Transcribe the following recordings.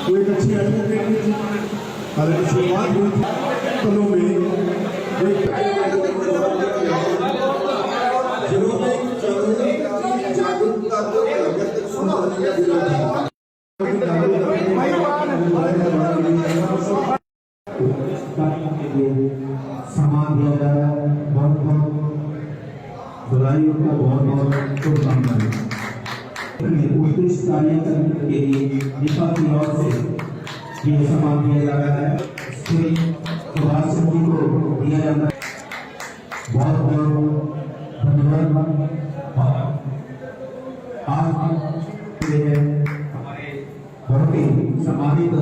वो एक अच्छी एडवोकेट थी। हालांकि शुरुआत हुई थी कलों में जिन्होंने जागरूकता को सामान दिया जा रहा है। बहुत बहुत बुराइयों को बहुत बहुत शुभकामनाएं। उत्कृष्ट कार्य करने के लिए निपा की ओर से ये सम्मान दिया जा रहा है। श्री सुभाष सिंह जी को दिया जाता है। बहुत बहुत धन्यवाद। आज हमारे बहुत ही सम्मानित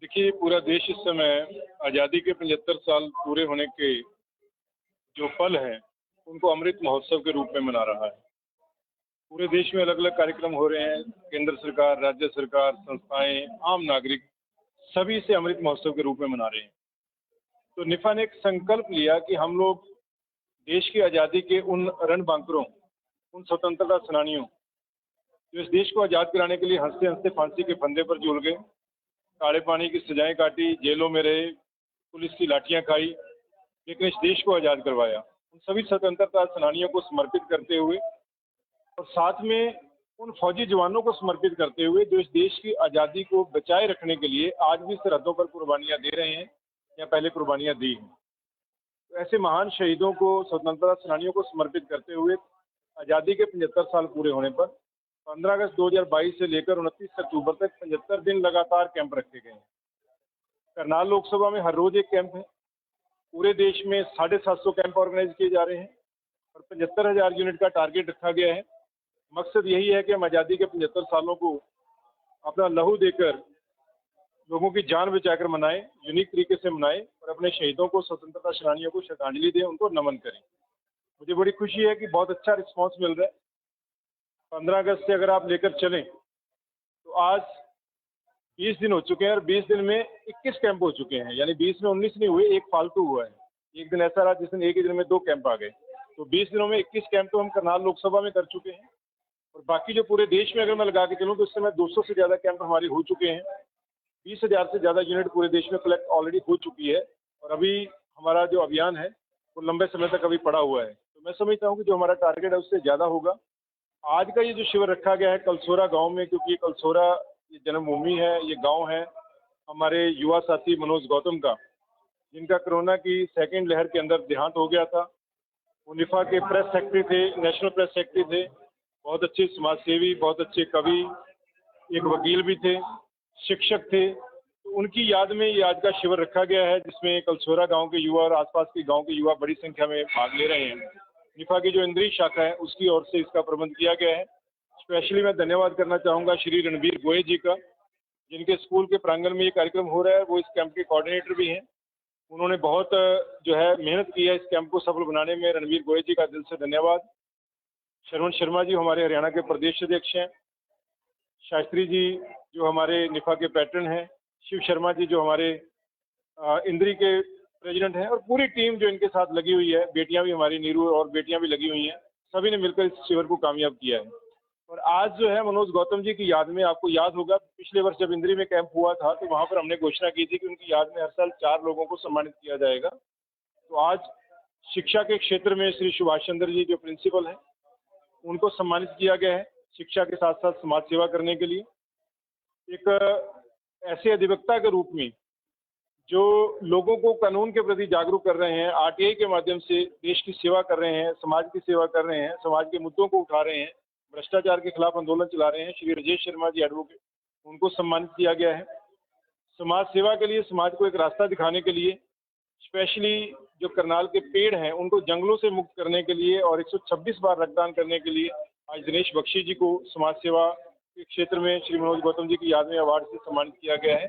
देखिए, पूरा देश इस समय आज़ादी के 75 साल पूरे होने के जो पल हैं उनको अमृत महोत्सव के रूप में मना रहा है। पूरे देश में अलग अलग कार्यक्रम हो रहे हैं। केंद्र सरकार, राज्य सरकार, संस्थाएं, आम नागरिक सभी इसे अमृत महोत्सव के रूप में मना रहे हैं। तो निफा ने एक संकल्प लिया कि हम लोग देश की आज़ादी के उन रणबांकुरों, उन स्वतंत्रता सेनानियों जो इस देश को आज़ाद कराने के लिए हंसते हंसते फांसी के फंदे पर झूल गए, काले पानी की सजाएं काटी, जेलों में रहे, पुलिस की लाठियां खाई, लेकिन इस देश को आज़ाद करवाया। उन सभी स्वतंत्रता सेनानियों को समर्पित करते हुए और साथ में उन फौजी जवानों को समर्पित करते हुए जो इस देश की आज़ादी को बचाए रखने के लिए आज भी सरहदों पर कुर्बानियां दे रहे हैं या पहले कुर्बानियां दी हैं। तो ऐसे महान शहीदों को, स्वतंत्रता सेनानियों को समर्पित करते हुए आज़ादी के 75 साल पूरे होने पर 15 अगस्त 2022 से लेकर 29 अक्टूबर तक 75 दिन लगातार कैंप रखे गए हैं। करनाल लोकसभा में हर रोज एक कैंप है। पूरे देश में 750 कैंप ऑर्गेनाइज किए जा रहे हैं और 75,000 यूनिट का टारगेट रखा गया है। मकसद यही है कि हम आज़ादी के 75 सालों को अपना लहू देकर लोगों की जान बचाकर मनाएं, यूनिक तरीके से मनाएं और अपने शहीदों को, स्वतंत्रता सेनानियों को श्रद्धांजलि दें, उनको नमन करें। मुझे बड़ी खुशी है कि बहुत अच्छा रिस्पॉन्स मिल रहा है। 15 अगस्त से अगर आप लेकर चलें तो आज 20 दिन हो चुके हैं और 20 दिन में 21 कैंप हो चुके हैं। यानी 20 में 19 नहीं हुए, एक फालतू हुआ है। एक दिन ऐसा रहा जिस दिन एक ही दिन में 2 कैंप आ गए। तो 20 दिनों में 21 कैंप तो हम करनाल लोकसभा में कर चुके हैं और बाकी जो पूरे देश में अगर मैं लगा के चलूँ तो इस समय 200 से ज़्यादा कैंप हमारे हो चुके हैं। 20,000 से ज़्यादा यूनिट पूरे देश में कलेक्ट ऑलरेडी हो चुकी है और अभी हमारा जो अभियान है वो लंबे समय तक अभी पड़ा हुआ है। तो मैं समझता हूँ कि जो हमारा टारगेट है उससे ज़्यादा होगा। आज का ये जो शिविर रखा गया है कलसोरा गांव में, क्योंकि कलसोरा ये जन्मभूमि है, ये गांव है हमारे युवा साथी मनोज गौतम का, जिनका कोरोना की सेकेंड लहर के अंदर देहांत हो गया था। वो निफा के प्रेस सेक्रेटरी थे, नेशनल प्रेस सेक्रेटरी थे, बहुत अच्छे समाजसेवी, बहुत अच्छे कवि, एक वकील भी थे, शिक्षक थे। तो उनकी याद में ये आज का शिविर रखा गया है जिसमें कलसोरा गाँव के युवा और आसपास के गाँव के युवा बड़ी संख्या में भाग ले रहे हैं। निफा की जो इंद्री शाखा है उसकी ओर से इसका प्रबंध किया गया है। स्पेशली मैं धन्यवाद करना चाहूँगा श्री रणबीर गोयल जी का, जिनके स्कूल के प्रांगण में ये कार्यक्रम हो रहा है। वो इस कैंप के कोऑर्डिनेटर भी हैं। उन्होंने बहुत जो है मेहनत की है इस कैंप को सफल बनाने में। रणबीर गोयल जी का दिल से धन्यवाद। श्रवण शर्मा जी हमारे हरियाणा के प्रदेश अध्यक्ष हैं, शास्त्री जी जो हमारे निफा के पैटर्न हैं, शिव शर्मा जी जो हमारे इंद्री के प्रेसिडेंट हैं और पूरी टीम जो इनके साथ लगी हुई है, बेटियां भी हमारी नीरू और बेटियां भी लगी हुई हैं, सभी ने मिलकर इस शिविर को कामयाब किया है। और आज जो है मनोज गौतम जी की याद में, आपको याद होगा पिछले वर्ष जब इंद्री में कैंप हुआ था तो वहाँ पर हमने घोषणा की थी कि उनकी याद में हर साल 4 लोगों को सम्मानित किया जाएगा। तो आज शिक्षा के क्षेत्र में श्री सुभाष चंद्र जी जो प्रिंसिपल हैं उनको सम्मानित किया गया है, शिक्षा के साथ साथ समाज सेवा करने के लिए। एक ऐसे अधिवक्ता के रूप में जो लोगों को कानून के प्रति जागरूक कर रहे हैं, आरटीआई के माध्यम से देश की सेवा कर रहे हैं, समाज की सेवा कर रहे हैं, समाज के मुद्दों को उठा रहे हैं, भ्रष्टाचार के खिलाफ आंदोलन चला रहे हैं, श्री राजेश शर्मा जी एडवोकेट, उनको सम्मानित किया गया है। समाज सेवा के लिए, समाज को एक रास्ता दिखाने के लिए स्पेशली जो करनाल के पेड़ हैं उनको जंगलों से मुक्त करने के लिए और 126 बार रक्तदान करने के लिए आज दिनेश बख्शी जी को समाज सेवा के क्षेत्र में श्री मनोज गौतम जी की याद में अवार्ड से सम्मानित किया गया है।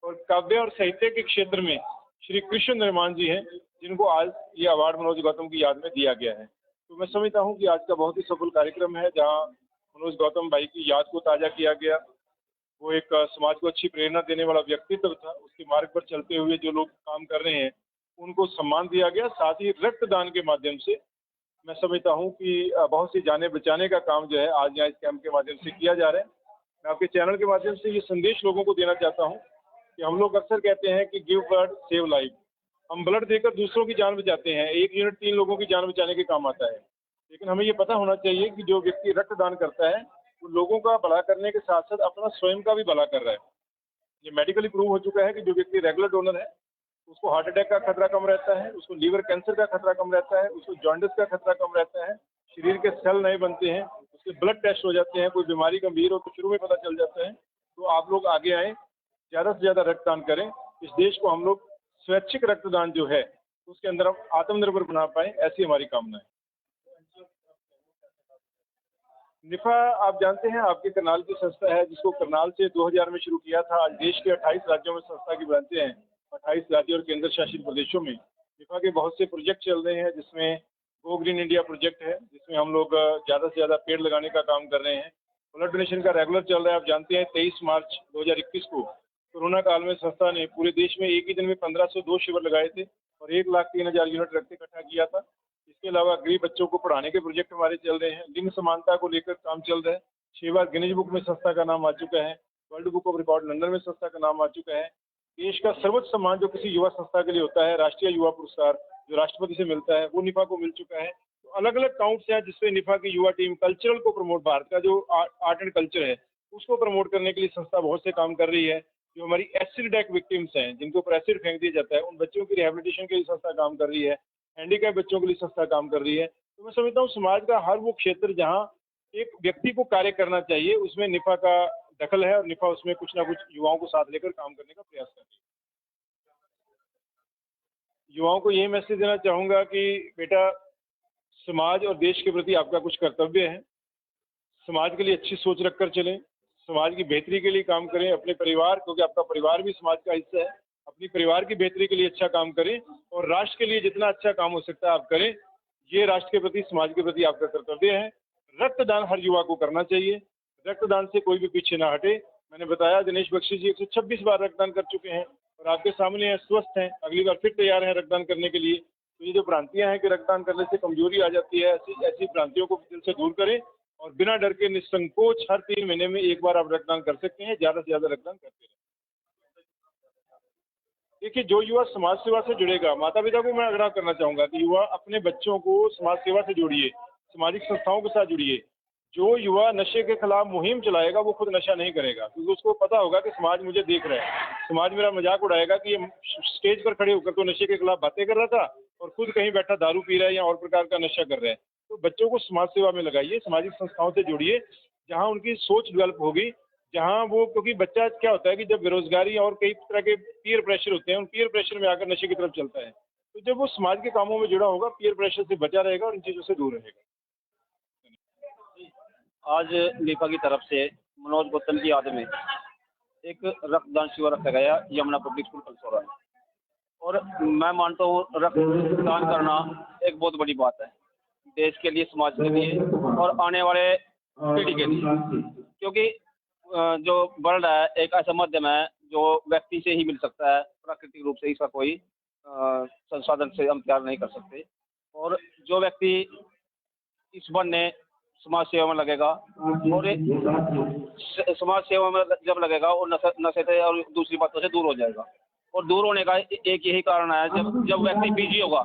और काव्य और साहित्य के क्षेत्र में श्री कृष्ण निर्माण जी हैं, जिनको आज ये अवार्ड मनोज गौतम की याद में दिया गया है। तो मैं समझता हूँ कि आज का बहुत ही सफल कार्यक्रम है, जहाँ मनोज गौतम भाई की याद को ताज़ा किया गया। वो एक समाज को अच्छी प्रेरणा देने वाला व्यक्तित्व था। उसके मार्ग पर चलते हुए जो लोग काम कर रहे हैं उनको सम्मान दिया गया। साथ ही रक्तदान के माध्यम से मैं समझता हूँ कि बहुत सी जानें बचाने का काम जो है आज यहाँ इस कैंप के माध्यम से किया जा रहा है। मैं आपके चैनल के माध्यम से ये संदेश लोगों को देना चाहता हूँ कि हम लोग अक्सर कहते हैं कि गिव ब्लड सेव लाइफ। हम ब्लड देकर दूसरों की जान बचाते हैं, 1 यूनिट 3 लोगों की जान बचाने के काम आता है। लेकिन हमें ये पता होना चाहिए कि जो व्यक्ति रक्तदान करता है वो लोगों का भला करने के साथ साथ अपना स्वयं का भी भला कर रहा है। ये मेडिकली प्रूव हो चुका है कि जो व्यक्ति रेगुलर डोनर है उसको हार्ट अटैक का खतरा कम रहता है, उसको लीवर कैंसर का खतरा कम रहता है, उसको जॉन्डिस का खतरा कम रहता है, शरीर के सेल नए बनते हैं, उसके ब्लड टेस्ट हो जाते हैं, कोई बीमारी गंभीर हो तो शुरू में पता चल जाता है। तो आप लोग आगे आएँ, ज़्यादा से ज़्यादा रक्तदान करें। इस देश को हम लोग स्वैच्छिक रक्तदान जो है उसके अंदर हम आत्मनिर्भर बना पाएँ, ऐसी हमारी कामना है। निफा आप जानते हैं आपके करनाल की संस्था है, जिसको करनाल से 2000 में शुरू किया था। आज देश के 28 राज्यों में संस्था की ब्रांचें हैं, 28 राज्यों और केंद्र शासित प्रदेशों में निफा के बहुत से प्रोजेक्ट चल रहे हैं, जिसमें गो ग्रीन इंडिया प्रोजेक्ट है, जिसमें हम लोग ज़्यादा से ज़्यादा पेड़ लगाने का काम कर रहे हैं। ब्लड डोनेशन का रेगुलर चल रहा है। आप जानते हैं 23 मार्च 2021 को कोरोना काल में संस्था ने पूरे देश में एक ही दिन में 1502 शिविर लगाए थे और 1,03,000 यूनिट रक्त इकट्ठा किया था। इसके अलावा गरीब बच्चों को पढ़ाने के प्रोजेक्ट हमारे चल रहे हैं। लिंग समानता को लेकर काम चल रहा है। 6 बार गिनीज बुक में संस्था का नाम आ चुका है। World book of record London में संस्था का नाम आ चुका है। देश का सर्वोच्च सम्मान जो किसी युवा संस्था के लिए होता है, राष्ट्रीय युवा पुरस्कार जो राष्ट्रपति से मिलता है, वो निफा को मिल चुका है। तो अलग अलग काउंट्स हैं जिससे निफा की युवा टीम कल्चरल को प्रमोट, भारत का जो आर्ट एंड कल्चर है उसको प्रमोट करने के लिए संस्था बहुत से काम कर रही है। जो हमारी एसिड अटैक विक्टिम्स हैं, जिनको ऊपर एसिड फेंक दिया जाता है, उन बच्चों की रिहेबिलिटेशन के लिए संस्था काम कर रही है। हैंडीकैप बच्चों के लिए संस्था काम कर रही है। तो मैं समझता हूँ समाज का हर वो क्षेत्र जहाँ एक व्यक्ति को कार्य करना चाहिए उसमें निफा का दखल है और निफा उसमें कुछ ना कुछ युवाओं को साथ लेकर काम करने का प्रयास कर रही है। युवाओं को यही मैसेज देना चाहूँगा कि बेटा, समाज और देश के प्रति आपका कुछ कर्तव्य है। समाज के लिए अच्छी सोच रखकर चलें, समाज की बेहतरी के लिए काम करें। अपने परिवार, क्योंकि आपका परिवार भी समाज का हिस्सा है, अपनी परिवार की बेहतरी के लिए अच्छा काम करें और राष्ट्र के लिए जितना अच्छा काम हो सकता है आप करें। ये राष्ट्र के प्रति, समाज के प्रति आपका कर्तव्य है। रक्तदान हर युवा को करना चाहिए। रक्तदान से कोई भी पीछे ना हटे। मैंने बताया दिनेश बख्शी जी 126 बार रक्तदान कर चुके हैं और आपके सामने हैं, स्वस्थ हैं, अगली बार फिर तैयार हैं रक्तदान करने के लिए। तो ये जो भ्रांतियां हैं कि रक्तदान करने से कमजोरी आ जाती है, ऐसी भ्रांतियों को दिल से दूर करें और बिना डर के निसंकोच हर 3 महीने में एक बार आप रक्तदान कर सकते हैं। ज़्यादा से ज़्यादा रक्तदान करते रहें। देखिए, जो युवा समाज सेवा से जुड़ेगा, माता पिता को मैं आग्रह करना चाहूँगा कि युवा अपने बच्चों को समाज सेवा से जोड़िए, सामाजिक संस्थाओं के साथ जुड़िए। जो युवा नशे के खिलाफ मुहिम चलाएगा वो खुद नशा नहीं करेगा, क्योंकि उसको पता होगा कि समाज मुझे देख रहा है। समाज मेरा मजाक उड़ाएगा कि ये स्टेज पर खड़े होकर तो नशे के खिलाफ बातें कर रहा था और खुद कहीं बैठा दारू पी रहा है या और प्रकार का नशा कर रहा है। तो बच्चों को समाज सेवा में लगाइए, सामाजिक संस्थाओं से जोड़िए, जहाँ उनकी सोच डेवलप होगी, जहाँ वो, क्योंकि बच्चा क्या होता है कि जब बेरोजगारी और कई तरह के पीयर प्रेशर होते हैं, उन पीयर प्रेशर में आकर नशे की तरफ चलता है। तो जब वो समाज के कामों में जुड़ा होगा, पीयर प्रेशर से बचा रहेगा और इन चीज़ों से दूर रहेगा। आज निफा की तरफ से मनोज गौतम की याद में एक रक्तदान शिविर रखा गया यमुना पब्लिक स्कूल कलसोरा में। और मैं मानता हूँ रक्तदान करना एक बहुत बड़ी बात है, देश के लिए, समाज के लिए और आने वाले पीढ़ी के लिए। क्योंकि जो ब्लड है एक ऐसा माध्यम है जो व्यक्ति से ही मिल सकता है, प्राकृतिक रूप से इसका कोई संसाधन से हम तैयार नहीं कर सकते। और जो व्यक्ति इस बहाने समाज सेवा में लगेगा और समाज सेवा में जब लगेगा और नशे से और दूसरी बातों से दूर हो जाएगा। और दूर होने का एक यही कारण है, जब व्यक्ति बिजी होगा,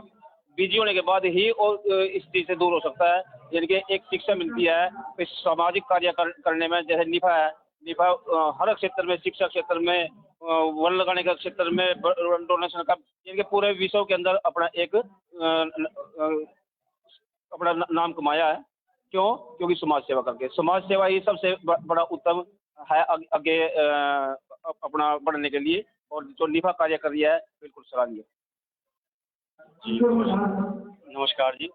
बिजी होने के बाद ही और इस चीज़ से दूर हो सकता है। यानी कि एक शिक्षा मिलती है इस सामाजिक कार्य करने में। जैसे निफा है, निफा हर क्षेत्र में, शिक्षा क्षेत्र में, वन लगाने का क्षेत्र में, डोनेशन का, यानी कि पूरे विश्व के अंदर अपना एक अपना नाम कमाया है। क्यों? क्योंकि समाज सेवा करके। समाज सेवा ही सबसे बड़ा उत्तम है आगे अपना बढ़ने के लिए। और जो निफा कार्य कर रही है बिल्कुल सराहनीय। जी नमस्कार जी।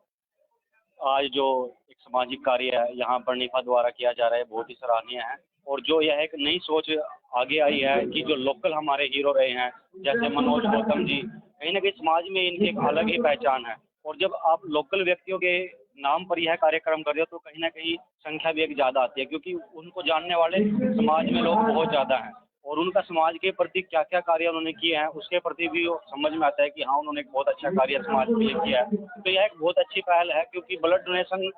आज जो एक सामाजिक कार्य है यहाँ पर निफा द्वारा किया जा रहा है बहुत ही सराहनीय है। और जो यह एक नई सोच आगे आई है कि जो लोकल हमारे हीरो रहे हैं जैसे मनोज गौतम जी, कहीं ना कहीं समाज में इनकी एक अलग ही पहचान है। और जब आप लोकल व्यक्तियों के नाम पर यह कार्यक्रम कर रहे हो तो कहीं ना कहीं संख्या भी एक ज़्यादा आती है, क्योंकि उनको जानने वाले समाज में लोग बहुत ज़्यादा हैं। और उनका समाज के प्रति क्या क्या कार्य उन्होंने किए हैं उसके प्रति भी वो समझ में आता है कि हाँ उन्होंने एक बहुत अच्छा कार्य समाज के लिए किया है। तो यह एक बहुत अच्छी पहल है, क्योंकि ब्लड डोनेशन,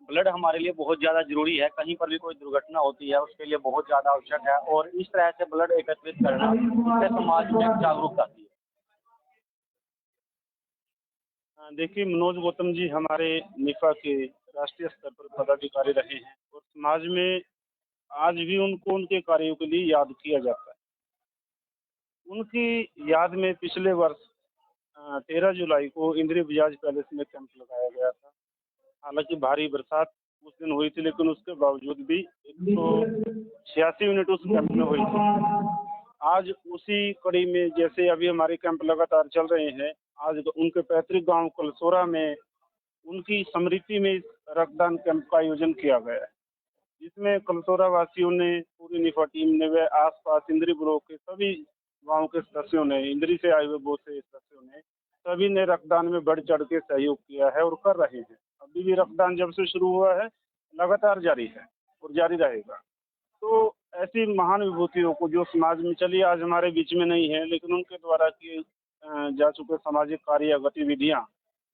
ब्लड हमारे लिए बहुत ज़्यादा ज़रूरी है। कहीं पर भी कोई दुर्घटना होती है उसके लिए बहुत ज़्यादा आवश्यक है। और इस तरह से ब्लड एकत्रित करना, इससे समाज में जागरूकता आती है। देखिए, मनोज गौतम जी हमारे निफा के राष्ट्रीय स्तर पर पदाधिकारी रहे हैं और समाज में आज भी उनको उनके कार्यों के लिए याद किया जाता है। उनकी याद में पिछले वर्ष 13 जुलाई को इंदिरा बजाज पैलेस में कैंप लगाया गया था। हालांकि भारी बरसात उस दिन हुई थी, लेकिन उसके बावजूद भी 186 मिनट उस कैंप में हुई थी। आज उसी कड़ी में जैसे अभी हमारे कैंप लगातार चल रहे हैं, आज उनके पैतृक गांव कलसोरा में उनकी स्मृति में इस रक्तदान कैंप का आयोजन किया गया है, जिसमें कलसोरा वासियों ने, पूरी निफा टीम ने व आसपास इंद्री ब्लॉक के सभी गांव के सदस्यों ने, इंद्री से आए हुए बहुत से सदस्यों ने, सभी ने रक्तदान में बढ़ चढ़ के सहयोग किया है और कर रहे हैं। अभी भी रक्तदान जब से शुरू हुआ है लगातार जारी है और जारी रहेगा। तो ऐसी महान विभूतियों को जो समाज में चलिए आज हमारे बीच में नहीं है, लेकिन उनके द्वारा किए जा चुके सामाजिक कार्य या गतिविधियाँ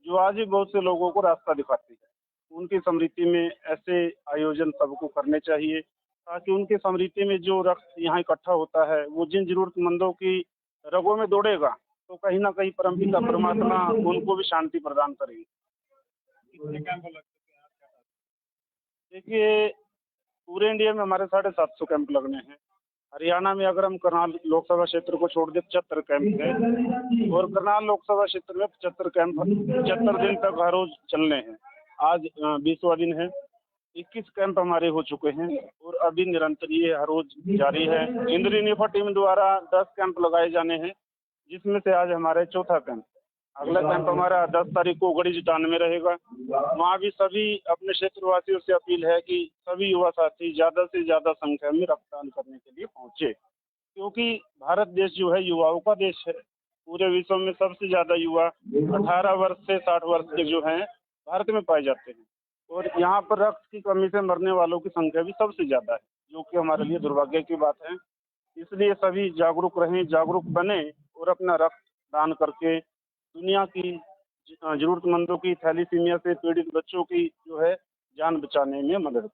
जो आज भी बहुत से लोगों को रास्ता दिखाती है, उनकी स्मृति में ऐसे आयोजन सबको करने चाहिए, ताकि उनकी स्मृति में जो रक्त यहाँ इकट्ठा होता है वो जिन जरूरतमंदों की रगों में दौड़ेगा तो कहीं ना कहीं परमपिता परमात्मा उनको भी शांति प्रदान करेगी। देखिए, पूरे इंडिया में हमारे 750 कैंप लगने हैं। हरियाणा में अगर हम करनाल लोकसभा क्षेत्र को छोड़ दे 75 कैंप है और करनाल लोकसभा क्षेत्र में 75 कैंप 75 दिन तक हर रोज चलने हैं। आज 20वां दिन है। 21 कैंप हमारे हो चुके हैं और अभी निरंतर ये हर रोज जारी है। इंद्री निफा टीम द्वारा 10 कैंप लगाए जाने हैं, जिसमें से आज हमारे चौथा कैंप। अगला कैंप हमारा 10 तारीख को गढ़ी जुटान में रहेगा। वहाँ भी सभी अपने क्षेत्रवासियों से अपील है कि सभी युवा साथी ज़्यादा से ज़्यादा संख्या में रक्तदान करने के लिए पहुँचे, क्योंकि भारत देश जो है युवाओं का देश है। पूरे विश्व में सबसे ज़्यादा युवा 18 वर्ष से 60 वर्ष के जो हैं भारत में पाए जाते हैं और यहाँ पर रक्त की कमी से मरने वालों की संख्या भी सबसे ज़्यादा है, जो कि हमारे लिए दुर्भाग्य की बात है। इसलिए सभी जागरूक रहें, जागरूक बने और अपना रक्त दान करके दुनिया की जरूरतमंदों की, थैलीसीमिया से पीड़ित बच्चों की जो है जान बचाने में मदद करें।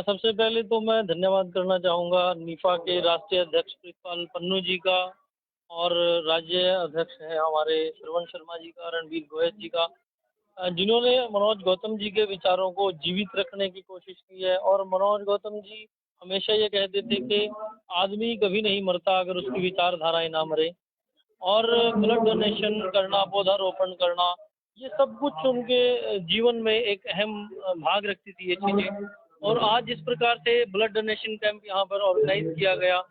सबसे पहले तो मैं धन्यवाद करना चाहूँगा निफा के राष्ट्रीय अध्यक्ष प्रितपाल पन्नू जी का और राज्य अध्यक्ष हैं हमारे श्रवण शर्मा जी का, रणबीर गोयल जी का, जिन्होंने मनोज गौतम जी के विचारों को जीवित रखने की कोशिश की है। और मनोज गौतम जी हमेशा ये कहते थे कि आदमी कभी नहीं मरता अगर उसकी विचारधाराएं ना मरे। और ब्लड डोनेशन करना, पौधारोपण करना, ये सब कुछ उनके जीवन में एक अहम भाग रखती थी ये चीज़ें। और आज जिस प्रकार से ब्लड डोनेशन कैंप यहाँ पर ऑर्गेनाइज किया गया,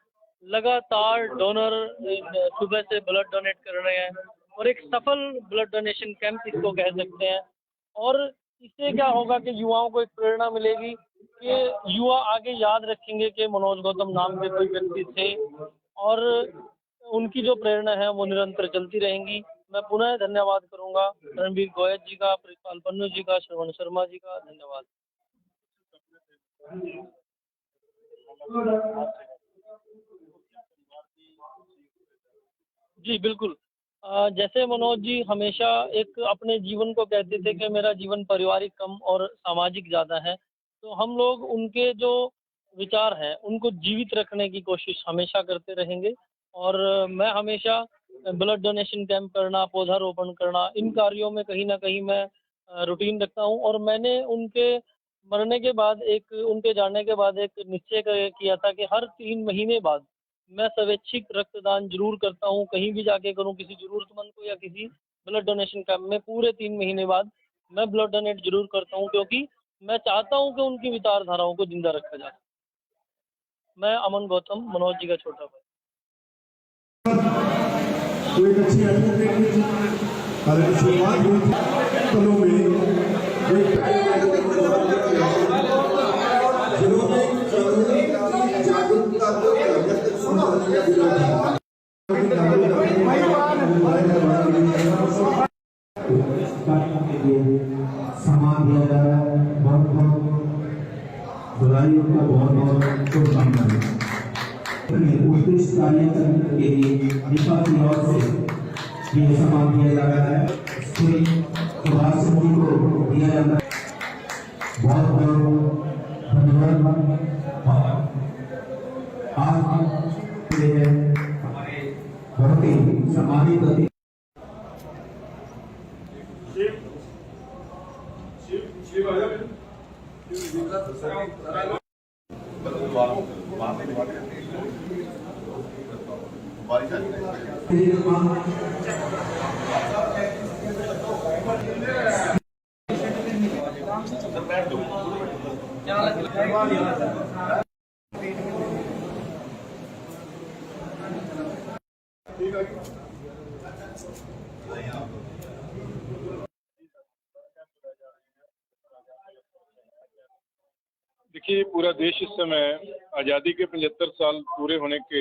लगातार डोनर सुबह से ब्लड डोनेट कर रहे हैं और एक सफल ब्लड डोनेशन कैंप इसको कह सकते हैं। और इससे क्या होगा कि युवाओं को एक प्रेरणा मिलेगी कि युवा आगे याद रखेंगे कि मनोज गौतम नाम के कोई व्यक्ति थे और उनकी जो प्रेरणा है वो निरंतर चलती रहेंगी। मैं पुनः धन्यवाद करूंगा रणबीर गोयल जी का, प्रितपाल पन्नू जी का, श्रवण शर्मा जी का। धन्यवाद। जी बिल्कुल। जैसे मनोज जी हमेशा एक अपने जीवन को कहते थे कि मेरा जीवन पारिवारिक कम और सामाजिक ज़्यादा है, तो हम लोग उनके जो विचार हैं उनको जीवित रखने की कोशिश हमेशा करते रहेंगे। और मैं हमेशा ब्लड डोनेशन कैंप करना, पौधारोपण करना, इन कार्यों में कहीं ना कहीं मैं रूटीन रखता हूँ। और मैंने उनके मरने के बाद उनके जाने के बाद एक निश्चय किया था कि हर 3 महीने बाद मैं स्वैच्छिक रक्तदान जरूर करता हूँ, कहीं भी जाके करूँ, किसी जरूरतमंद को या किसी ब्लड डोनेशन कैंप में पूरे 3 महीने बाद मैं ब्लड डोनेट जरूर करता हूँ, क्योंकि मैं चाहता हूँ कि उनकी विचारधाराओं को जिंदा रखा जाए। मैं अमन गौतम, मनोज जी का छोटा भाई। तो एक अच्छी एडवोकेट और एक शुरुआत हुई कलों में जिन्होंने कानूनी जागरूकता को सम्मान दिया जा रहा है। बहुत बहुत बधाइयों को बहुत बहुत शुभकामनाएं। उत्कृष्ट कार्य करने के लिए निपा की ओर से ये सम्मान दिया जा रहा है। श्री सुभाष सिंह जी को दिया जाता है। बहुत बहुत धन्यवाद। आज हमारे बहुत ही सम्मानित अतिथि देखिए, पूरा देश इस समय आज़ादी के 75 साल पूरे होने के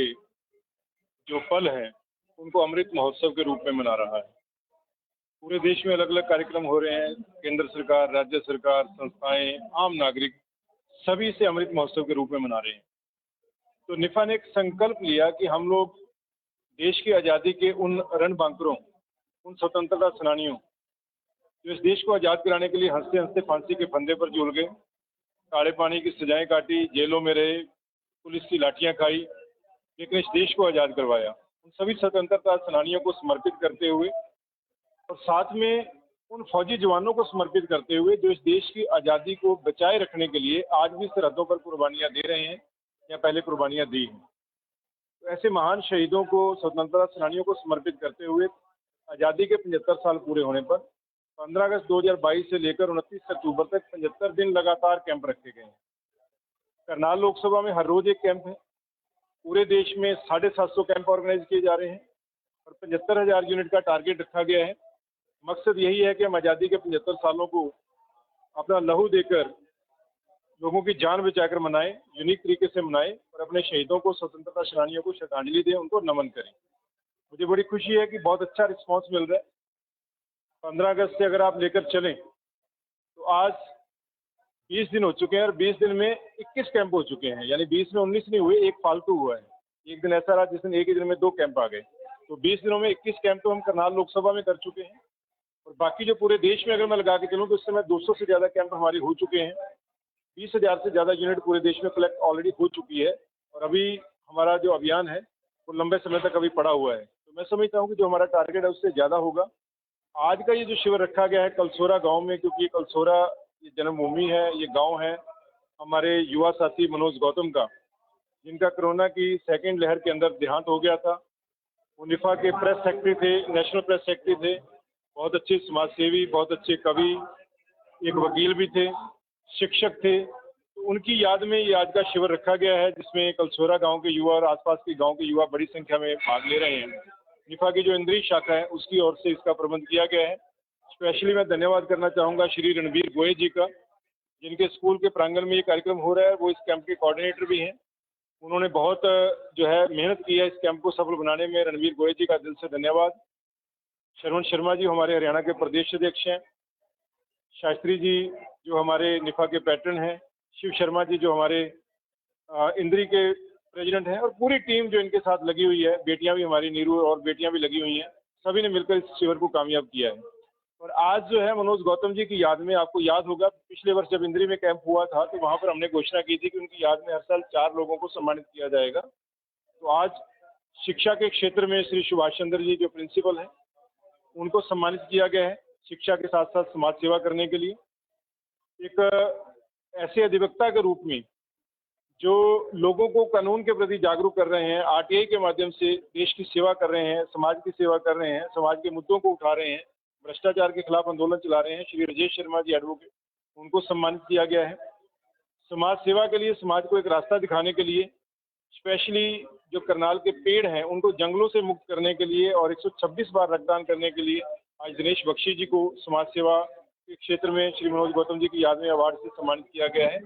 जो पल हैं उनको अमृत महोत्सव के रूप में मना रहा है। पूरे देश में अलग अलग कार्यक्रम हो रहे हैं। केंद्र सरकार, राज्य सरकार, संस्थाएं, आम नागरिक सभी से अमृत महोत्सव के रूप में मना रहे हैं। तो निफा ने एक संकल्प लिया कि हम लोग देश की आज़ादी के उन रणबांकुरों, उन स्वतंत्रता सेनानियों जो इस देश को आज़ाद कराने के लिए हंसते हंसते फांसी के फंदे पर झूल गए, काले पानी की सजाएं काटी, जेलों में रहे, पुलिस की लाठियां खाई, लेकिन इस देश को आज़ाद करवाया, उन सभी स्वतंत्रता सेनानियों को समर्पित करते हुए और साथ में उन फौजी जवानों को समर्पित करते हुए जो इस देश की आज़ादी को बचाए रखने के लिए आज भी सरहदों पर कुर्बानियां दे रहे हैं या पहले कुर्बानियां दी हैं। तो ऐसे महान शहीदों को, स्वतंत्रता सेनानियों को समर्पित करते हुए आज़ादी के 75 साल पूरे होने पर 15 अगस्त 2022 से लेकर 29 अक्टूबर तक 75 दिन लगातार कैंप रखे गए हैं। करनाल लोकसभा में हर रोज एक कैंप है। पूरे देश में 750 कैंप ऑर्गेनाइज किए जा रहे हैं और 75,000 यूनिट का टारगेट रखा गया है। मकसद यही है कि हम आज़ादी के 75 सालों को अपना लहू देकर लोगों की जान बचाकर मनाएं, यूनिक तरीके से मनाएं और अपने शहीदों को, स्वतंत्रता सेनानियों को श्रद्धांजलि दें, उनको नमन करें। मुझे बड़ी खुशी है कि बहुत अच्छा रिस्पॉन्स मिल रहा है। 15 अगस्त से अगर आप लेकर चलें तो आज 20 दिन हो चुके हैं और 20 दिन में 21 कैंप हो चुके हैं, यानी 20 में 19 नहीं हुए, एक फालतू हुआ है। एक दिन ऐसा रहा जिस दिन एक ही दिन में 2 कैंप आ गए। तो 20 दिनों में 21 कैंप तो हम करनाल लोकसभा में कर चुके हैं और बाकी जो पूरे देश में अगर मैं लगा के चलूँ तो इस समय 200 से ज़्यादा कैंप हमारे हो चुके हैं। 20,000 से ज़्यादा यूनिट पूरे देश में कलेक्ट ऑलरेडी हो चुकी है और अभी हमारा जो अभियान है वो लंबे समय तक अभी पड़ा हुआ है। तो मैं समझता हूँ कि जो हमारा टारगेट है उससे ज़्यादा होगा। आज का ये जो शिविर रखा गया है कलसोरा गांव में, क्योंकि ये कलसोरा ये जन्मभूमि है, ये गांव है हमारे युवा साथी मनोज गौतम का, जिनका कोरोना की सेकेंड लहर के अंदर देहांत हो गया था। वो निफा के प्रेस सेक्रेटरी थे, नेशनल प्रेस सेक्रेटरी थे, बहुत अच्छे समाजसेवी, बहुत अच्छे कवि, एक वकील भी थे, शिक्षक थे। तो उनकी याद में ये आज का शिविर रखा गया है जिसमें कलसोरा गाँव के युवा और आसपास के गाँव के युवा बड़ी संख्या में भाग ले रहे हैं। निफा की जो इंद्री शाखा है उसकी ओर से इसका प्रबंध किया गया है। स्पेशली मैं धन्यवाद करना चाहूँगा श्री रणबीर गोयल जी का, जिनके स्कूल के प्रांगण में ये कार्यक्रम हो रहा है। वो इस कैंप के कोऑर्डिनेटर भी हैं। उन्होंने बहुत जो है मेहनत की है इस कैंप को सफल बनाने में। रणबीर गोयल जी का दिल से धन्यवाद। श्रवण शर्मा जी हमारे हरियाणा के प्रदेश अध्यक्ष हैं, शास्त्री जी जो हमारे निफा के पैटर्न हैं, शिव शर्मा जी जो हमारे इंद्री के प्रेसिडेंट हैं और पूरी टीम जो इनके साथ लगी हुई है, बेटियां भी हमारी नीरू और बेटियां भी लगी हुई हैं, सभी ने मिलकर इस शिविर को कामयाब किया है। और आज जो है मनोज गौतम जी की याद में, आपको याद होगा पिछले वर्ष जब इंद्री में कैंप हुआ था तो वहाँ पर हमने घोषणा की थी कि उनकी याद में हर साल 4 लोगों को सम्मानित किया जाएगा। तो आज शिक्षा के क्षेत्र में श्री सुभाष चंद्र जी जो प्रिंसिपल हैं उनको सम्मानित किया गया है, शिक्षा के साथ साथ समाज सेवा करने के लिए। एक ऐसे अधिवक्ता के रूप में जो लोगों को कानून के प्रति जागरूक कर रहे हैं, आरटीआई के माध्यम से देश की सेवा कर रहे हैं, समाज की सेवा कर रहे हैं, समाज के मुद्दों को उठा रहे हैं, भ्रष्टाचार के खिलाफ आंदोलन चला रहे हैं, श्री राजेश शर्मा जी एडवोकेट, उनको सम्मानित किया गया है। समाज सेवा के लिए, समाज को एक रास्ता दिखाने के लिए स्पेशली जो करनाल के पेड़ हैं उनको जंगलों से मुक्त करने के लिए और 126 बार रक्तदान करने के लिए आज दिनेश बख्शी जी को समाज सेवा के क्षेत्र में श्री मनोज गौतम जी की याद में अवार्ड से सम्मानित किया गया है।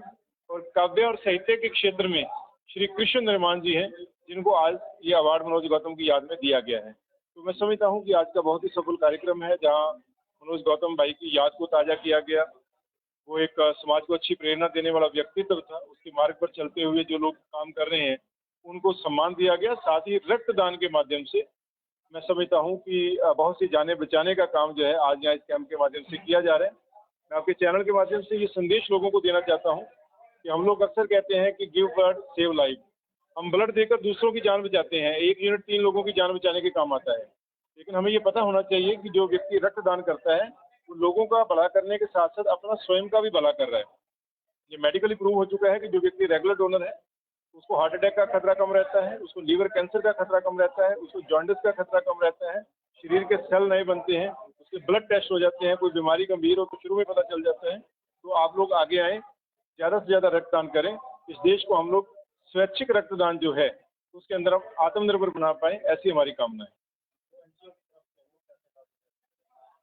और काव्य और साहित्य के क्षेत्र में श्री कृष्ण निर्माण जी हैं जिनको आज ये अवार्ड मनोज गौतम की याद में दिया गया है। तो मैं समझता हूँ कि आज का बहुत ही सफल कार्यक्रम है जहाँ मनोज गौतम भाई की याद को ताज़ा किया गया। वो एक समाज को अच्छी प्रेरणा देने वाला व्यक्तित्व था। उसके मार्ग पर चलते हुए जो लोग काम कर रहे हैं उनको सम्मान दिया गया। साथ ही रक्तदान के माध्यम से मैं समझता हूँ कि बहुत सी जानें बचाने का काम जो है आज यहाँ इस कैंप के माध्यम से किया जा रहा है। मैं आपके चैनल के माध्यम से ये संदेश लोगों को देना चाहता हूँ कि हम लोग अक्सर कहते हैं कि गिव ब्लड सेव लाइफ। हम ब्लड देकर दूसरों की जान बचाते हैं। 1 यूनिट 3 लोगों की जान बचाने के काम आता है। लेकिन हमें ये पता होना चाहिए कि जो व्यक्ति रक्तदान करता है वो लोगों का भला करने के साथ साथ अपना स्वयं का भी भला कर रहा है। ये मेडिकली प्रूव हो चुका है कि जो व्यक्ति रेगुलर डोनर है उसको हार्ट अटैक का खतरा कम रहता है, उसको लीवर कैंसर का खतरा कम रहता है, उसको जॉन्डिस का खतरा कम रहता है, शरीर के सेल नए बनते हैं, उसके ब्लड टेस्ट हो जाते हैं, कोई बीमारी गंभीर हो तो शुरू में पता चल जाता है। तो आप लोग आगे आएँ, ज़्यादा से ज़्यादा रक्तदान करें। इस देश को हम लोग स्वैच्छिक रक्तदान जो है उसके अंदर हम आत्मनिर्भर बना पाएँ, ऐसी हमारी कामना है।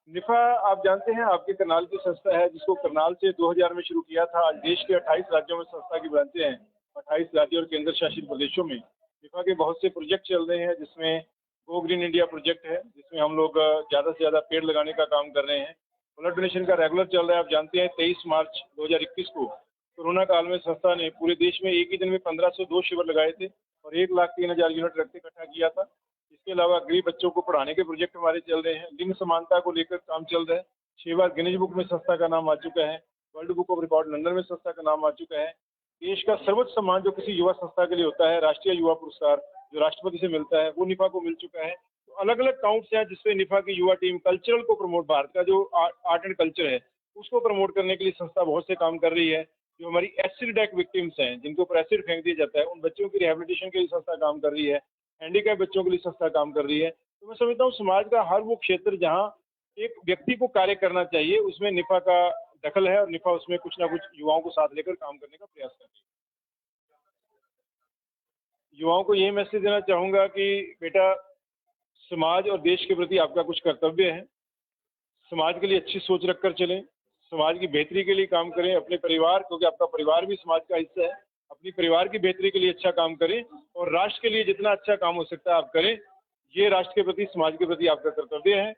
निफा आप जानते हैं आपके करनाल की संस्था है जिसको करनाल से 2000 में शुरू किया था। आज देश के 28 राज्यों में संस्था की ब्रांचें हैं, 28 राज्यों और केंद्र शासित प्रदेशों में। निफा के बहुत से प्रोजेक्ट चल रहे हैं जिसमें गो ग्रीन इंडिया प्रोजेक्ट है जिसमें हम लोग ज़्यादा से ज़्यादा पेड़ लगाने का काम कर रहे हैं। ब्लड डोनेशन का रेगुलर चल रहा है। आप जानते हैं 23 मार्च 2021 को कोरोना काल में संस्था ने पूरे देश में एक ही दिन में 1502 शिविर लगाए थे और 1,03,000 यूनिट रक्त इकट्ठा किया था। इसके अलावा गरीब बच्चों को पढ़ाने के प्रोजेक्ट हमारे चल रहे हैं। लिंग समानता को लेकर काम चल रहा है। 6 बार गिनीज बुक में संस्था का नाम आ चुका है। World book of record London में संस्था का नाम आ चुका है। देश का सर्वोच्च सम्मान जो किसी युवा संस्था के लिए होता है, राष्ट्रीय युवा पुरस्कार जो राष्ट्रपति से मिलता है, वो निफा को मिल चुका है। तो अलग अलग काउंट्स हैं जिसपे निफा की युवा टीम कल्चरल को प्रमोट, भारत का जो आर्ट एंड कल्चर है उसको प्रमोट करने के लिए संस्था बहुत से काम कर रही है। जो हमारी एसिड अटैक विक्टिम्स हैं जिनको ऊपर एसिड फेंक दिया जाता है उन बच्चों की रिहेबिलिटेशन के लिए संस्था काम कर रही है। हैंडीकैप बच्चों के लिए संस्था काम कर रही है। तो मैं समझता हूँ समाज का हर वो क्षेत्र जहाँ एक व्यक्ति को कार्य करना चाहिए उसमें निफा का दखल है और निफा उसमें कुछ ना कुछ युवाओं को साथ लेकर काम करने का प्रयास कर रही है। युवाओं को यही मैसेज देना चाहूँगा कि बेटा समाज और देश के प्रति आपका कुछ कर्तव्य है। समाज के लिए अच्छी सोच रखकर चलें, समाज की बेहतरी के लिए काम करें। अपने परिवार, क्योंकि आपका परिवार भी समाज का हिस्सा है, अपनी परिवार की बेहतरी के लिए अच्छा काम करें और राष्ट्र के लिए जितना अच्छा काम हो सकता है आप करें। ये राष्ट्र के प्रति, समाज के प्रति आपका कर्तव्य है।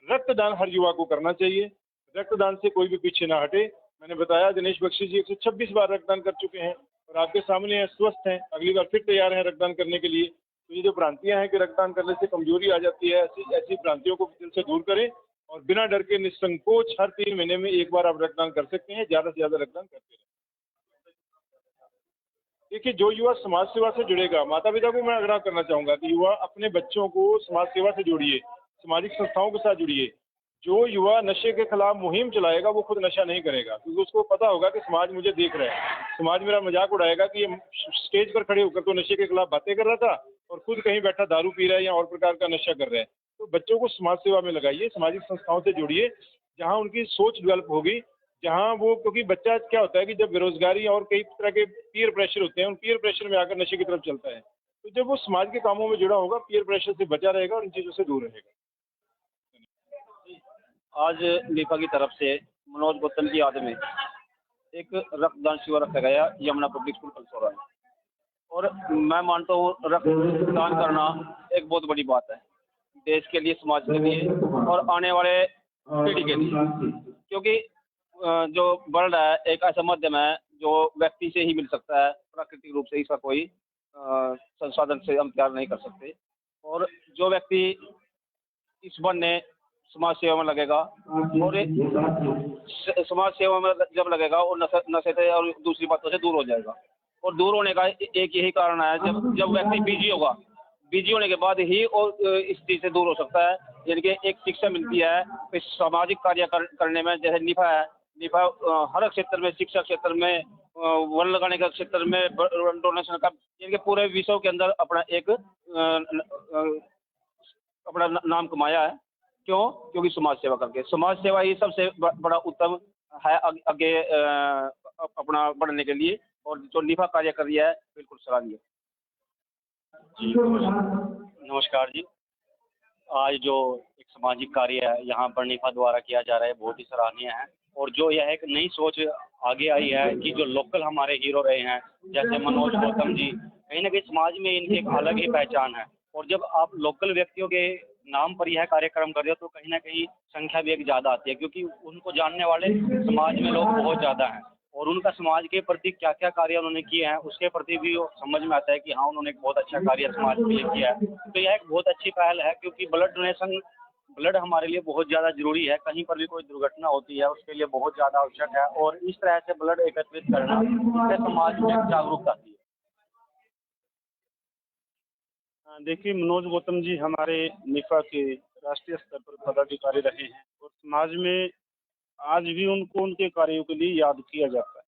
रक्तदान हर युवा को करना चाहिए। रक्तदान से कोई भी पीछे ना हटे। मैंने बताया दिनेश बख्शी जी 126 बार रक्तदान कर चुके हैं और आपके सामने हैं, स्वस्थ हैं, अगली बार फिर तैयार हैं रक्तदान करने के लिए। तो ये जो भ्रांतियां हैं कि रक्तदान करने से कमजोरी आ जाती है, ऐसी भ्रांतियों को दिल से दूर करें और बिना डर के निसंकोच हर 3 महीने में एक बार आप रक्तदान कर सकते हैं। ज़्यादा से ज़्यादा रक्तदान करते रहें। देखिए, जो युवा समाज सेवा से जुड़ेगा, माता पिता को मैं आग्रह करना चाहूँगा कि युवा अपने बच्चों को समाज सेवा से जोड़िए, सामाजिक संस्थाओं के साथ जुड़िए। जो युवा नशे के खिलाफ मुहिम चलाएगा वो खुद नशा नहीं करेगा क्योंकि उसको पता होगा कि समाज मुझे देख रहा है। समाज मेरा मजाक उड़ाएगा कि ये स्टेज पर खड़े होकर तो नशे के खिलाफ बातें कर रहा था और खुद कहीं बैठा दारू पी रहा है या और प्रकार का नशा कर रहा है। तो बच्चों को समाज सेवा में लगाइए, सामाजिक संस्थाओं से जुड़िए जहाँ उनकी सोच डेवलप होगी, जहाँ वो, क्योंकि बच्चा क्या होता है कि जब बेरोजगारी और कई तरह के पीयर प्रेशर होते हैं, उन पीयर प्रेशर में आकर नशे की तरफ चलता है। तो जब वो समाज के कामों में जुड़ा होगा, पीयर प्रेशर से बचा रहेगा और इन चीज़ों से दूर रहेगा। आज निफा की तरफ से मनोज गौतम की याद में एक रक्तदान शिविर रखा गया यमुना पब्लिक स्कूल पलसौरा में। और मैं मानता हूँ रक्तदान करना एक बहुत बड़ी बात है देश के लिए, समाज के लिए और आने वाले पीढ़ी के लिए। क्योंकि जो ब्लड है एक ऐसा माध्यम है जो व्यक्ति से ही मिल सकता है, प्राकृतिक रूप से इसका कोई संसाधन से हम तैयार नहीं कर सकते। और जो व्यक्ति इस बनने समाज सेवा में लगेगा और समाज सेवा में जब लगेगा और नशे से और दूसरी बातों से दूर हो जाएगा। और दूर होने का एक यही कारण है, जब व्यक्ति बिजी होगा, बिजी होने के बाद ही और इस चीज़ से दूर हो सकता है। यानी कि एक शिक्षा मिलती है फिर सामाजिक कार्य करने में। जैसे निफा है, निफा हर क्षेत्र में, शिक्षा क्षेत्र में, वन लगाने का क्षेत्र में, डोनेशन का, यानी कि पूरे विश्व के अंदर अपना एक अपना नाम कमाया है। क्यों? क्योंकि समाज सेवा करके। समाज सेवा ही सबसे बड़ा उत्तम है आगे अपना बढ़ने के लिए। और जो निफा कार्य कर रही है बिल्कुल सराहनीय। जी नमस्कार जी। आज जो एक सामाजिक कार्य है यहाँ पर निफा द्वारा किया जा रहा है बहुत ही सराहनीय है। और जो यह एक नई सोच आगे आई है कि जो लोकल हमारे हीरो रहे हैं जैसे मनोज गौतम जी, कहीं ना कहीं समाज में इनकी एक अलग ही पहचान है। और जब आप लोकल व्यक्तियों के नाम पर यह कार्यक्रम कर रहे हो तो कहीं ना कहीं संख्या भी एक ज़्यादा आती है, क्योंकि उनको जानने वाले समाज में लोग बहुत ज़्यादा हैं। और उनका समाज के प्रति क्या क्या कार्य उन्होंने किए हैं उसके प्रति भी वो समझ में आता है कि हाँ उन्होंने एक बहुत अच्छा कार्य समाज के लिए किया है। तो यह एक बहुत अच्छी पहल है, क्योंकि ब्लड हमारे लिए बहुत ज़्यादा जरूरी है। कहीं पर भी कोई दुर्घटना होती है उसके लिए बहुत ज़्यादा आवश्यक है। और इस तरह से ब्लड एकत्रित करना इससे समाज में जागरूकता आती है। देखिए, मनोज गौतम जी हमारे निफा के राष्ट्रीय स्तर पर पदाधिकारी रहे हैं और समाज में आज भी उनको उनके कार्यों के लिए याद किया जाता है।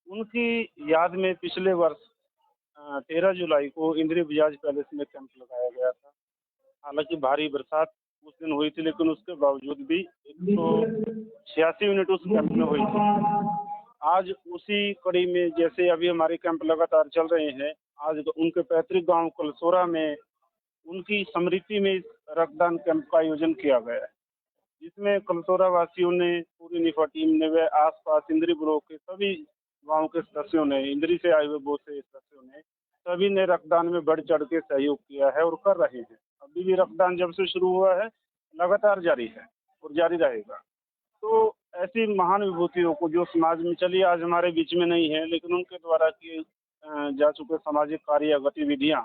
उनकी याद में पिछले वर्ष 13 जुलाई को इंदिरा बजाज पैलेस में कैंप लगाया गया था। हालांकि भारी बरसात उस दिन हुई थी, लेकिन उसके बावजूद भी 186 यूनिट उस कैंप में हुई थी। आज उसी कड़ी में जैसे अभी हमारे कैंप लगातार चल रहे हैं, आज उनके पैतृक गांव कलसोरा में उनकी स्मृति में इस रक्तदान कैंप का आयोजन किया गया है, जिसमें कलसोरा वासियों ने, पूरी निफा टीम ने व आसपास इंद्री ब्लॉक के सभी गांव के सदस्यों ने, इंद्री से आए हुए बहुत से सदस्यों ने, सभी ने रक्तदान में बढ़ चढ़ के सहयोग किया है और कर रहे हैं। अभी भी रक्तदान जब से शुरू हुआ है लगातार जारी है और जारी रहेगा। तो ऐसी महान विभूतियों को जो समाज में चलिए आज हमारे बीच में नहीं है, लेकिन उनके द्वारा किए जा चुके सामाजिक कार्य या गतिविधियां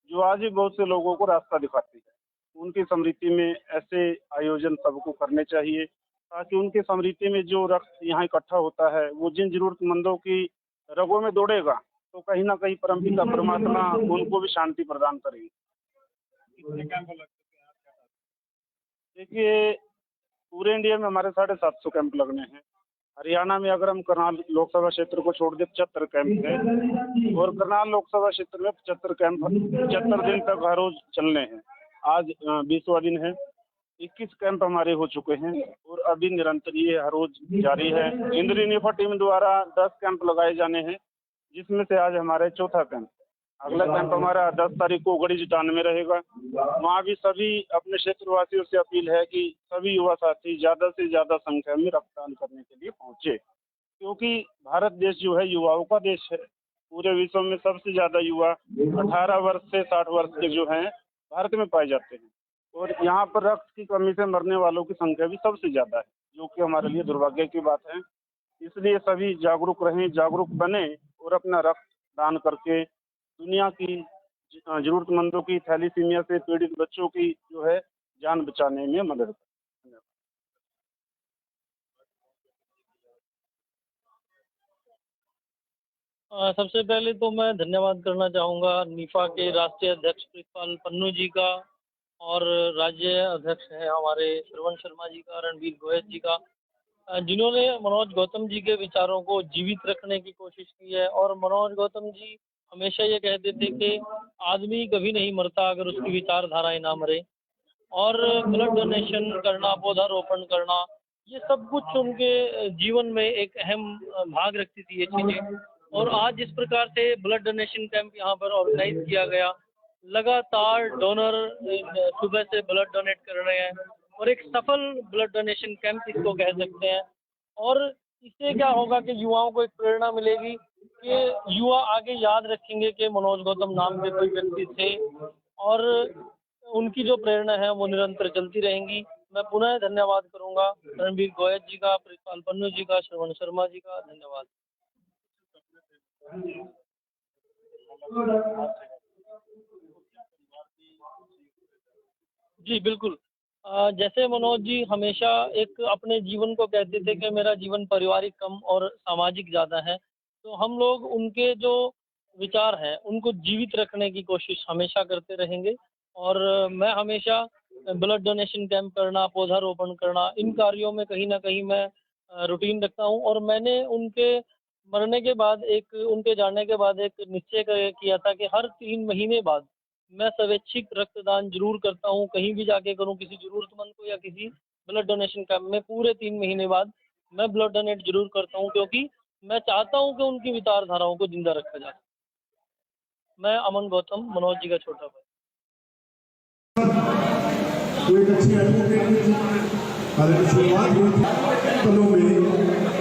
जो आज भी बहुत से लोगों को रास्ता दिखाती है, उनकी स्मृति में ऐसे आयोजन सबको करने चाहिए, ताकि उनकी स्मृति में जो रक्त यहाँ इकट्ठा होता है वो जिन जरूरतमंदों की रगों में दौड़ेगा तो कहीं ना कहीं परमपिता परमात्मा उनको भी शांति प्रदान करेगी। देखिए, पूरे इंडिया में हमारे 750 कैंप लगने हैं। हरियाणा में अगर हम करनाल लोकसभा क्षेत्र को छोड़ दे 75 कैंप हैं और करनाल लोकसभा क्षेत्र में 75 कैंप 75 दिन तक हर रोज चलने हैं। आज 20वां दिन है। 21 कैंप हमारे हो चुके हैं और अभी निरंतर ये हर रोज जारी है। इंद्री निफा टीम द्वारा 10 कैंप लगाए जाने हैं, जिसमें से आज हमारे चौथा कैंप। अगला कैंप हमारा 10 तारीख को गढ़ी जुटान में रहेगा। वहाँ भी सभी अपने क्षेत्रवासियों से अपील है कि सभी युवा साथी ज़्यादा से ज़्यादा संख्या में रक्तदान करने के लिए पहुँचे, क्योंकि भारत देश जो है युवाओं का देश है। पूरे विश्व में सबसे ज़्यादा युवा 18 वर्ष से 60 वर्ष के जो हैं भारत में पाए जाते हैं और यहाँ पर रक्त की कमी से मरने वालों की संख्या भी सबसे ज़्यादा है, जो कि हमारे लिए दुर्भाग्य की बात है। इसलिए सभी जागरूक रहें, जागरूक बने और अपना रक्त दान करके दुनिया की जरूरतमंदों की, थैलीसीमिया से पीड़ित बच्चों की जो है जान बचाने में मदद करें। सबसे पहले तो मैं धन्यवाद करना चाहूँगा निफा के राष्ट्रीय अध्यक्ष प्रितपाल पन्नू जी का और राज्य अध्यक्ष हैं हमारे श्रवण शर्मा जी का, रणबीर गोयल जी का, जिन्होंने मनोज गौतम जी के विचारों को जीवित रखने की कोशिश की है। और मनोज गौतम जी हमेशा ये कहते थे कि आदमी कभी नहीं मरता अगर उसकी विचारधाराएं ना मरे। और ब्लड डोनेशन करना, पौधारोपण करना, ये सब कुछ उनके जीवन में एक अहम भाग रखती थी ये चीज़ें। और आज जिस प्रकार से ब्लड डोनेशन कैंप यहाँ पर ऑर्गेनाइज किया गया, लगातार डोनर सुबह से ब्लड डोनेट कर रहे हैं और एक सफल ब्लड डोनेशन कैंप इसको कह सकते हैं। और इससे क्या होगा कि युवाओं को एक प्रेरणा मिलेगी कि युवा आगे याद रखेंगे कि मनोज गौतम नाम के कोई व्यक्ति थे और उनकी जो प्रेरणा है वो निरंतर चलती रहेंगी। मैं पुनः धन्यवाद करूंगा रणबीर गोयल जी का, प्रितपाल पन्नू जी का, श्रवण शर्मा जी का। धन्यवाद। जी बिल्कुल। जैसे मनोज जी हमेशा एक अपने जीवन को कहते थे कि मेरा जीवन पारिवारिक कम और सामाजिक ज़्यादा है, तो हम लोग उनके जो विचार हैं उनको जीवित रखने की कोशिश हमेशा करते रहेंगे। और मैं हमेशा ब्लड डोनेशन कैंप करना, पौधारोपण करना, इन कार्यों में कहीं ना कहीं मैं रूटीन रखता हूँ। और मैंने उनके मरने के बाद उनके जाने के बाद एक निश्चय किया था कि हर 3 महीने बाद मैं स्वैच्छिक रक्तदान जरूर करता हूँ, कहीं भी जाके करूँ, किसी जरूरतमंद को या किसी ब्लड डोनेशन कैंप में पूरे 3 महीने बाद मैं ब्लड डोनेट जरूर करता हूँ, क्योंकि मैं चाहता हूँ कि उनकी विचारधाराओं को जिंदा रखा जाए। मैं अमन गौतम, मनोज जी का छोटा भाई। तो एक अच्छी एडवोकेट की हालांकि शुरुआत हुई थी पलों में